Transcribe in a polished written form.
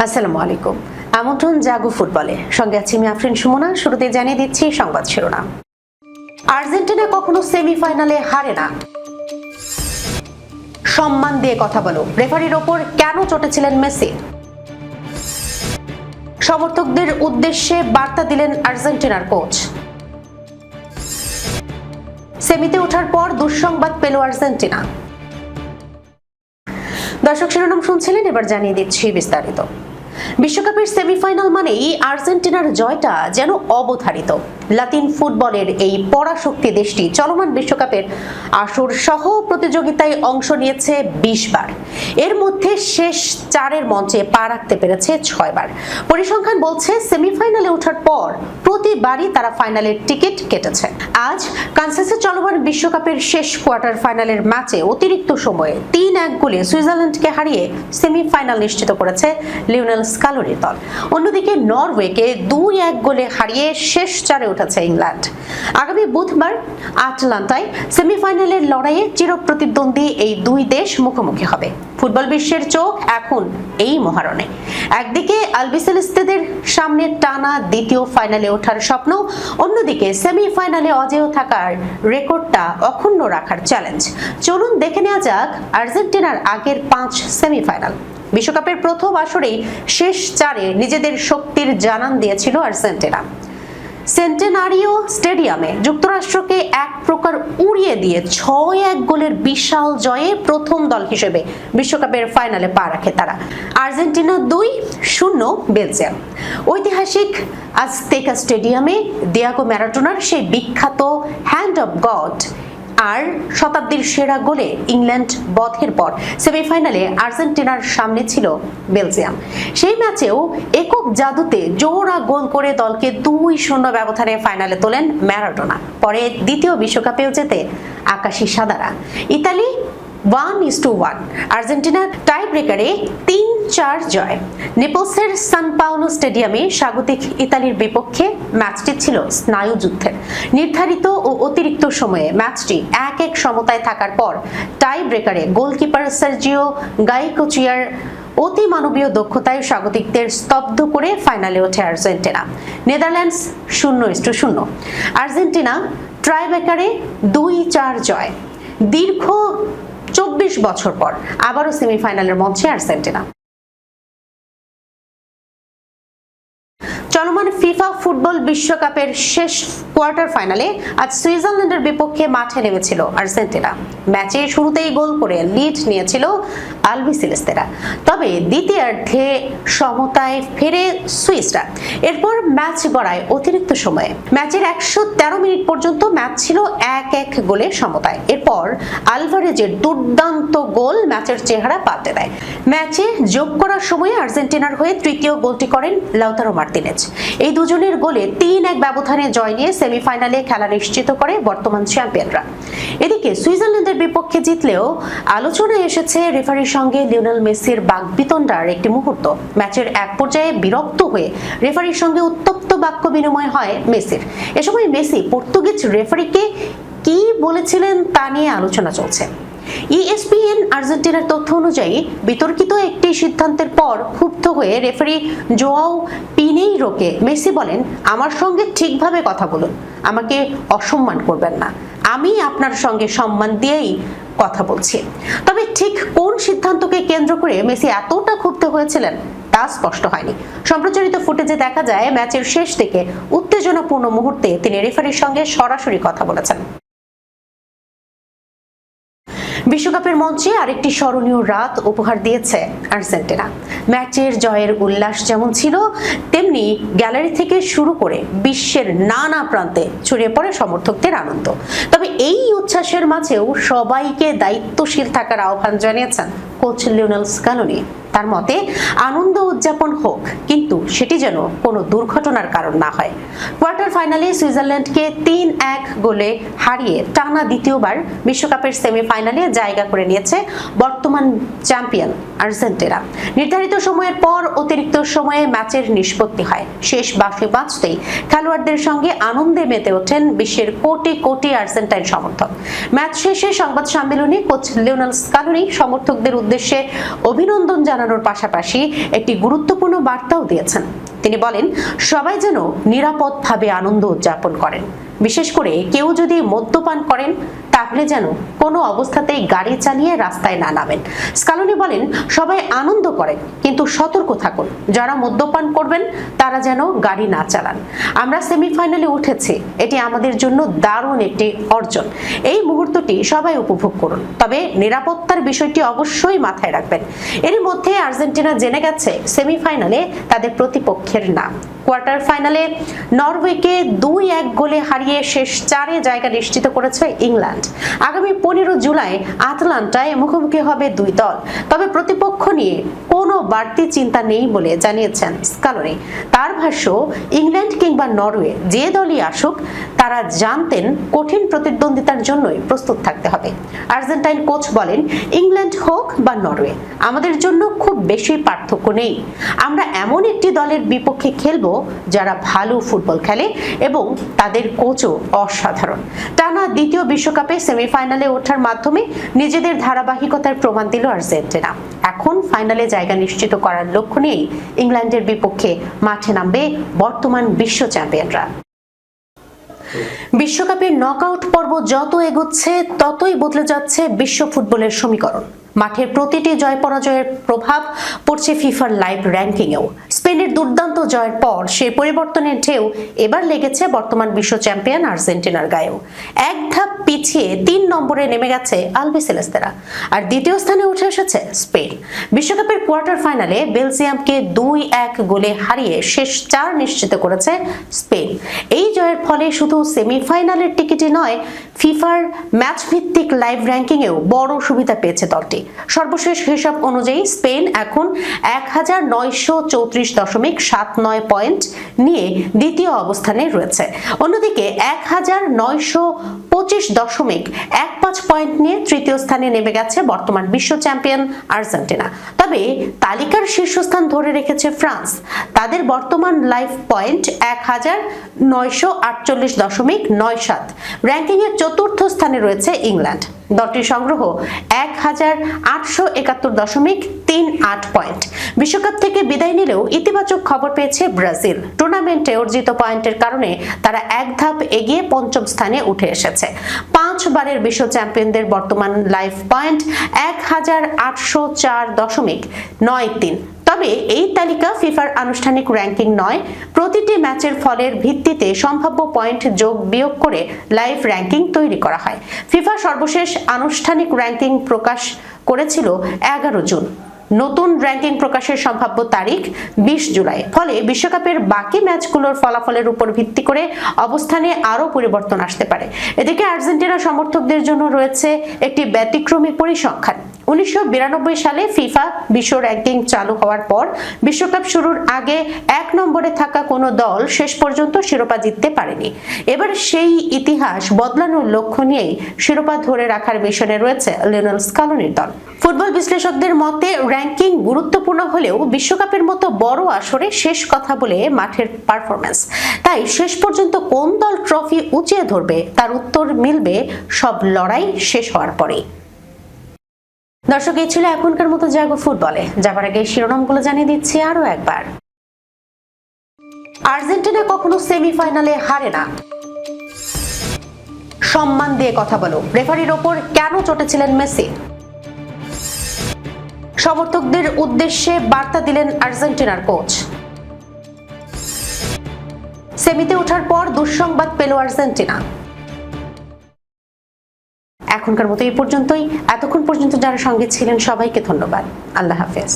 আসসালামু আলাইকুম। আমন্ত্রণ জাগো ফুটবলে, সঙ্গে আছি আমি আফরিন সুমনা। শুরুতে জানিয়ে দিচ্ছি সংবাদ শিরোনাম। আর্জেন্টিনা কখনো সেমিফাইনালে হারে না, সম্মান দিয়ে কথা বলো, রেফারির ওপর কেন চটেছিলেন মেসি। সমর্থকদের উদ্দেশ্যে বার্তা দিলেন আর্জেন্টিনার কোচ। সেমিতে ওঠার পর দুঃসংবাদ পেল আর্জেন্টিনা। দর্শক, শিরোনাম শুনছিলেন, এবার জানিয়ে দিচ্ছি বিস্তারিত। বিশ্বকাপের সেমিফাইনাল মানেই আর্জেন্টিনার জয়টা যেন অবধারিত। লাতিন ফুটবলের এই পরাশক্তি দেশটি চলমান বিশ্বকাপের আসর সহ প্রতিযোগিতায় অংশ নিয়েছে 20 বার। এর মধ্যে শেষ চারের মঞ্চে পা রাখতে পেরেছে 6 বার। পরিসংখ্যান বলছে সেমিফাইনালে ওঠার পর প্রতিবারই তারা ফাইনালের টিকিট কেটেছে। আজ কানসাসে চলমান বিশ্বকাপের শেষ কোয়ার্টার ফাইনালের ম্যাচে অতিরিক্ত সময়ে 3-1 গোলে সুইজারল্যান্ডকে হারিয়ে সেমিফাইনাল নিশ্চিত করেছে লিওনেল স্কালোনির দল। অন্যদিকে নরওয়েকে 2-1 গোলে হারিয়ে শেষ চারে উঠেছে ইংল্যান্ড। আগামী বুধবার আটলান্টায় সেমিফাইনালের লড়াইয়ে চিরপ্রতিদ্বন্দ্বী এই দুই দেশ মুখোমুখি হবে। ফুটবল বিশ্বের চোখ এখন এই মহারণে। একদিকে আলবিসেলেস্তেদের সামনে টানা দ্বিতীয় ফাইনালে ওঠার স্বপ্ন, অন্যদিকে সেমিফাইনালে অজেয় থাকার রেকর্ডটা অক্ষুণ্ণ রাখার চ্যালেঞ্জ। চলুন দেখে নেওয়া যাক আর্জেন্টিনার আগের 5 সেমিফাইনাল। বিশ্বকাপের প্রথম আসরেই শেষ চারে নিজেদের শক্তির জানান দিয়েছিল আর্জেন্টিনা। সেন্টেনারিও স্টেডিয়ামে যুক্তরাষ্ট্রকে এক প্রকার উড়িয়ে দিয়ে 6-1 গোলের বিশাল জয়ে প্রথম দল হিসেবে বিশ্বকাপের ফাইনালে পা রাখে তারা। Argentina 2-0 Belgium. ঐতিহাসিক আজতেকা স্টেডিয়ামে দিয়েগো ম্যারাডোনার সেই বিখ্যাত হ্যান্ড অফ গড আর শতাব্দীর সেরা গোলে ইংল্যান্ড বধের পর সেমিফাইনালে আর্জেন্টিনার সামনে ছিল বেলজিয়াম। সেই ম্যাচেও একক জাদুতে জোড়া গোল করে দলকে 2-0 ব্যবধানে ফাইনালে তোলেন ম্যারাডোনা। পরে দ্বিতীয় বিশ্বকাপেও জেতে আকাশী সাদারা। ইতালি 1-1, আর্জেন্টিনার টাই ব্রেকারে 3-4 জয়। নেপলসের সান পাওলো স্টেডিয়ামে স্বাগতিক ইতালির বিপক্ষে ম্যাচটি ছিল স্নায়ুযুদ্ধের। নির্ধারিত ও অতিরিক্ত সময়ে ম্যাচটি 1-1 সমতায় থাকার পর টাই ব্রেকারে গোলকিপার সার্জিও গাইকোচিয়ার অতি মানবীয় দক্ষতায় স্বাগতিকদের স্তব্ধ করে ফাইনালে ওঠে আর্জেন্টিনা। নেদারল্যান্ডস 0-0, আর্জেন্টিনা ট্রাইব্রেকারে 2-4 জয়। দীর্ঘ 24 বছর পর আবারও সেমিফাইনালের মঞ্চে আর্জেন্টিনা। চলমান ফিফা ফুটবল বিশ্বকাপের শেষ কোয়ার্টার ফাইনালে আজ সুইজারল্যান্ডের বিপক্ষে মাঠে নেমেছিল আর্জেন্টিনা। ম্যাচে শুরুতেই গোল করে লিড নিয়েছিল আলবিসেলেস্তেরা, তবে দ্বিতীয়ার্ধে সমতায় ফেরে সুইসরা। এরপর ম্যাচ গড়ায় অতিরিক্ত সময়ে। ম্যাচের 113 মিনিট পর্যন্ত ম্যাচ ছিল 1-1 গোলে সমতায়। এরপর আলভারেজের দুর্দান্ত গোল ম্যাচের চেহারা পাল্টে দেয়। ম্যাচে যোগ করার সময় আর্জেন্টিনার হয়ে তৃতীয় গোলটি করেন লাউতারো মার্তিনেজ। এই দুজনের গোলে 3-1 ব্যবধানে জয় নিয়ে সেমিফাইনালে খেলা নিশ্চিত করে বর্তমান চ্যাম্পিয়নরা। এদিকে সুইজারল্যান্ডের বিপক্ষে জিতলেও আলোচনায় এসেছে রেফারির সঙ্গে লিওনেল মেসির বাকবিতণ্ডার একটি মুহূর্ত। ম্যাচের এক পর্যায়ে বিরক্ত হয়ে রেফারির সঙ্গে উত্তপ্ত বাক্য বিনিময় হয় মেসির। এ সময় মেসি পর্তুগিজ রেফারিকে কি বলেছিলেন তা নিয়ে আলোচনা চলছে। ESPN আর্জেন্টিনার তথ্য অনুযায়ী বিতর্কিত একটি সিদ্ধান্তের পর ক্ষুব্ধ হয়ে রেফারি জোয়াও পিনেইরোকে মেসি বলেন, আমার সঙ্গে ঠিকভাবে কথা বলুন, আমাকে অসম্মান করবেন না, আমি আপনার সঙ্গে সম্মান দিয়েই কথা বলছি। তবে ঠিক কোন সিদ্ধান্তকে কেন্দ্র করে মেসি এতটা ক্ষুব্ধ হয়েছিলেন তা স্পষ্ট হয়নি। সম্প্রচারিত ফুটেজে দেখা যায় ম্যাচের শেষ দিকে উত্তেজনাপূর্ণ মুহূর্তে তিনি রেফারির সঙ্গে সরাসরি কথা বলেছেন। বিশ্বকাপের মঞ্চে আরেকটি স্মরণীয় রাত উপহার দিয়েছে আর্জেন্টিনা। ম্যাচের জয়ের উল্লাস যেমন ছিল, তেমনি গ্যালারি থেকে শুরু করে বিশ্বের নানা প্রান্তে ছড়িয়ে পড়ে সমর্থকদের আনন্দ। তবে এই উচ্ছ্বাসের মাঝেও সবাইকে দায়িত্বশীল থাকার আহ্বান জানিয়েছেন কোচ লিওনেল স্কালোনি। তার মতে আনন্দ উদযাপন হোক, কিন্তু সেটি যেন কোনো দুর্ঘটনার কারণ না হয়। কোয়ার্টার ফাইনালে সুইজারল্যান্ডকে 3-1 গোলে হারিয়ে টানা দ্বিতীয়বার বিশ্বকাপের সেমিফাইনালে জায়গা করে নিয়েছে বর্তমান চ্যাম্পিয়ন আর্জেন্টিনা। নির্ধারিত সময়ের পর অতিরিক্ত সময়ে ম্যাচের নিষ্পত্তি হয়। শেষ বাঁশি বাজতেই খেলোয়াড়দের সঙ্গে আনন্দে মেতে ওঠেন বিশ্বের কোটি কোটি আর্জেন্টাইন সমর্থক। ম্যাচ শেষে সংবাদ সম্মেলনে কোচ লিওনেল স্কালোনি সমর্থকদের উদ্দেশ্যে উদ্দেশ্যে অভিনন্দন জানানোর পাশাপাশি একটি গুরুত্বপূর্ণ বার্তাও দিয়েছেন। তিনি বলেন, সবাই যেন নিরাপদভাবে আনন্দ উদযাপন করেন। বিশেষ করে কেউ যদি মদ্যপান করেন তাহলে যেন কোনো অবস্থাতেই গাড়ি চালিয়ে রাস্তায় না নামেন। স্কালোনি বলেন, সবাই আনন্দ করেন কিন্তু সতর্ক থাকুন। যারা মদ্যপান করবেন তারা যেন গাড়ি না চালান। আমরা সেমিফাইনালে উঠেছি, এটি আমাদের জন্য দারুণ একটি অর্জন। এই মুহূর্তটি সবাই উপভোগ করুন, তবে নিরাপত্তার বিষয়টি অবশ্যই মাথায় রাখবেন। এর মধ্যে আর্জেন্টিনা জেনে গেছে সেমিফাইনালে তাদের প্রতিপক্ষের নাম। কোয়ার্টার ফাইনালে নরওয়েকে 2-1 গোলে হারিয়ে শেষ 4-এ জায়গা নিশ্চিত করেছে ইংল্যান্ড। আগামী 15 জুলাই আটলান্টায় মুখোমুখি হবে দুই দল। তবে প্রতিপক্ষ নিয়ে কোনো বাড়তি চিন্তা নেই বলে জানিয়েছেন স্কালোনি। তার ভাষ্য, ইংল্যান্ড কিংবা নরওয়ে যে দলই আসুক তারা জানতেন কঠিন প্রতিদ্বন্দ্বিতার জন্যই প্রস্তুত থাকতে হবে। আর্জেন্টাইন কোচ বলেন, ইংল্যান্ড হোক বা নরওয়ে আমাদের জন্য খুব বেশি পার্থক্য নেই। আমরা এমন একটি দলের বিপক্ষে খেলবো যারা ভালো ফুটবল খেলে এবং তাদের কোচও অসাধারণ। টানা দ্বিতীয় বিশ্বকাপে সেমিফাইনালে ওঠার মাধ্যমে নিজেদের ধারাবাহিকতার প্রমাণ দিল আর্জেন্টিনা। এখন ফাইনালে জায়গা নিশ্চিত করার লক্ষ্য নিয়েই ইংল্যান্ডের বিপক্ষে মাঠে নামবে বর্তমান বিশ্ব চ্যাম্পিয়নরা। বিশ্বকাপের নকআউট পর্ব যত এগোচ্ছে ততই বদলে যাচ্ছে বিশ্ব ফুটবলের সমীকরণ। মাঠের প্রতিটি জয় পরাজয়ের প্রভাব পড়ছে ফিফার লাইভ র্যাঙ্কিংয়েও। স্পেনের দুর্দান্ত জয়ের পর সেই পরিবর্তনের ঢেউ এবার লেগেছে বর্তমান বিশ্ব চ্যাম্পিয়ন আর্জেন্টিনার গায়েও। এক ধাপ পিছিয়ে 3 নম্বরে নেমে গেছে আলবিসেলেস্তেরা, আর দ্বিতীয় স্থানে উঠে এসেছে স্পেন। বিশ্বকাপের কোয়ার্টার ফাইনালে বেলজিয়ামকে 2-1 গোলে হারিয়ে শেষ 4 নিশ্চিত করেছে স্পেন। এই জয়ের ফলে শুধু সেমিফাইনালের টিকিটই নয়, ফিফার ম্যাচ ভিত্তিক লাইভ র্যাঙ্কিংয়েও বড় সুবিধা পেয়েছে দলটি। সর্বশেষ হিসাব অনুযায়ী স্পেন এখন 1934.79 পয়েন্ট নিয়ে দ্বিতীয় অবস্থানে রয়েছে। অন্যদিকে 1925.15 পয়েন্ট নিয়ে তৃতীয় স্থানে নেমে গেছে বর্তমান বিশ্ব চ্যাম্পিয়ন আর্জেন্টিনা। তবে তালিকার শীর্ষস্থান ধরে রেখেছে ফ্রান্স। তাদের বর্তমান লাইভ পয়েন্ট 1948.97। র্যাঙ্কিংয়ের চতুর্থ স্থানে রয়েছে ইংল্যান্ড। দলটির সংগ্রহ 1871.38 পয়েন্ট। বিশ্বকাপ থেকে বিদায় নিলেও ইতিবাচক খবর পেয়েছে ব্রাজিল। টুর্নামেন্টে অর্জিত পয়েন্টের কারণে তারা এক ধাপ এগিয়ে 5ম স্থানে উঠে এসেছে। 5 বারের বিশ্ব চ্যাম্পিয়নদের বর্তমান লাইভ পয়েন্ট 1804.93। তবে এই তালিকা ফিফার আনুষ্ঠানিক র্যাঙ্কিং নয়। প্রতিটি ম্যাচের ফলের ভিত্তিতে সম্ভাব্য পয়েন্ট যোগ বিয়োগ করে লাইভ র্যাঙ্কিং তৈরি করা হয়। ফিফা সর্বশেষ আনুষ্ঠানিক র্যাঙ্কিং প্রকাশ করেছিল 11 জুন। নতুন র্যাঙ্কিং প্রকাশের সম্ভাব্য তারিখ 20 জুলাই। ফলে বিশ্বকাপের বাকি ম্যাচগুলোর ফলাফলের উপর ভিত্তি করে অবস্থানে আরও পরিবর্তন আসতে পারে। এদিকে আর্জেন্টিনা সমর্থকদের জন্য রয়েছে একটি ব্যতিক্রমী পরিসংখ্যান। 1992 সালে ফিফা বিশ্ব র্যাঙ্কিং চালু হওয়ার পর বিশ্বকাপ শুরুর আগে 1 নম্বরে থাকা কোনো দল শেষ পর্যন্ত শিরোপা জিততে পারেনি। এবার সেই ইতিহাস বদলানোর লক্ষ্য নিয়েই শিরোপা ধরে রাখার মিশনে রয়েছে লিওনেল স্কালোনির দল। ফুটবল বিশ্লেষকদের মতে র্যাঙ্কিং গুরুত্বপূর্ণ হলেও বিশ্বকাপের মতো বড় আসরে শেষ কথা বলে মাঠের পারফরম্যান্স। তাই শেষ পর্যন্ত কোন দল ট্রফি উঁচিয়ে ধরবে তার উত্তর মিলবে সব লড়াই শেষ হওয়ার পরেই। দর্শক, এই ছিল এখনকার মতো জাগো ফুটবলে। যাবার আগে শিরোনামগুলো জানিয়ে দিচ্ছি আরো একবার। আর্জেন্টিনা কখনো সেমিফাইনালে হারে না। সম্মান দিয়ে কথা বলো, রেফারির ওপর কেন চটেছিলেন মেসি? সমর্থকদের উদ্দেশ্যে বার্তা দিলেন আর্জেন্টিনার কোচ। সেমিতে ওঠার পর দুঃসংবাদ পেল আর্জেন্টিনা। এখনকার মতো এই পর্যন্তই। এতক্ষণ পর্যন্ত যারা সঙ্গে ছিলেন সবাইকে ধন্যবাদ। আল্লাহ হাফেজ।